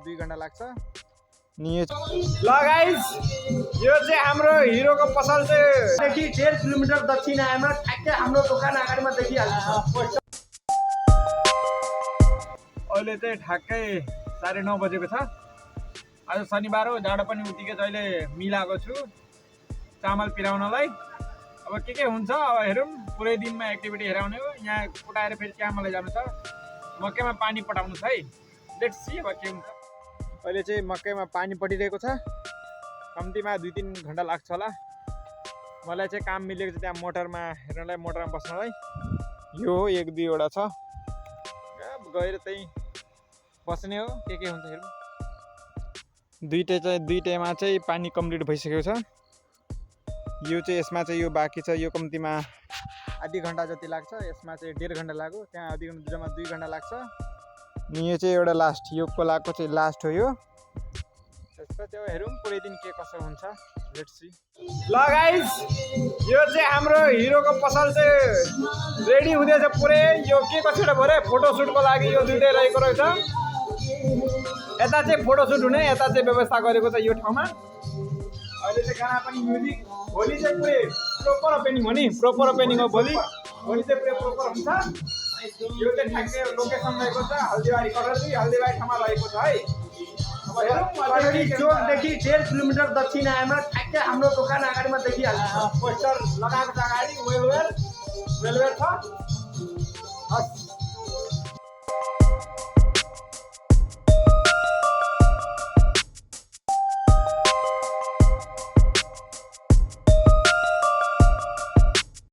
2 घण्टा लाग्छ नि यो ल गाइस यो चाहिँ हाम्रो हिरोको पसल चाहिँ देखि 1.5 किलोमिटर दक्षिण आएमा ठ्याक्कै हाम्रो दोकान अगाडिमा देखिहाल्छ। अहिले चाहिँ ठ्याक्कै 9:30 बजेको छ। आज शनिबार हो, जाडो पनि उतिकै छ। अहिले मिलाएको छु चामल पिराउनलाई। अब के हुन्छ अब हेरौँ। पुरै दिनमा एक्टिभिटी हेराउने हो। यहाँ कुटाएर फेरि चामललाई जानु छ। मकैमा पानी पटाउनु छ है। लेट्स सी अब के हुन्छ। अहिले चाहिँ मकैमा पानी पटिरहेको छ। कम्तीमा 2-3 घण्टा लाग्छ होला। मलाई चाहिँ काम मिलेको छ त्यहाँ मोटरमा हेर्नलाई, मोटरमा बस्नलाई। यो हो 1-2 वटा छ। गएर चाहिँ बस्ने हो। के हुन्छ हेरौँ। दुईटैमा चाहिँ पानी कम्प्लिट भइसकेको छ। यो चाहिँ यसमा चाहिँ यो बाँकी छ। यो कम्तीमा आधी घण्टा जति लाग्छ। यसमा चाहिँ 1.5 घण्टा लाग्यो। त्यहाँ आधी घण्टा जम्मा 2 घण्टा लाग्छ। अनि यो चाहिँ एउटा लास्ट योगको लागको चाहिँ लास्ट हो यो। त्यसपछि अब हेरौँ पुरै दिन के कसो हुन्छ। Let's see. ल गाइस यो चाहिँ हाम्रो हिरोको पसल चाहिँ रेडी हुँदैछ पुरै। यो के कसो भरे फोटोसुटको लागि यो दुइटै रहेको रहेछ। यता चाहिँ फोटोसुट हुने, यता चाहिँ व्यवस्था गरेको छ यो ठाउँमा। अहिले चाहिँ गाना पनि म्युजिक। भोलि चाहिँ पुरै प्रोपर ओपनिङ हो नि। प्रोपर ओपनिङ हो भोलि। भोलि चाहिँ पुरै प्रोपर हुन्छ। यो चाहिँ ठ्याक्कै लोकेसन रहेको छ हल्दीबारी कटरजी। हल्दीबारी ठाउँमा रहेको छ है। अब हेरौँ चोकदेखि 1.5 किलोमिटर दक्षिण आएमा ठ्याक्कै हाम्रो दोकान अगाडिमा देखिहाल्छ। पोस्टर लगाएको छ अगाडि। वेलवेयर छ।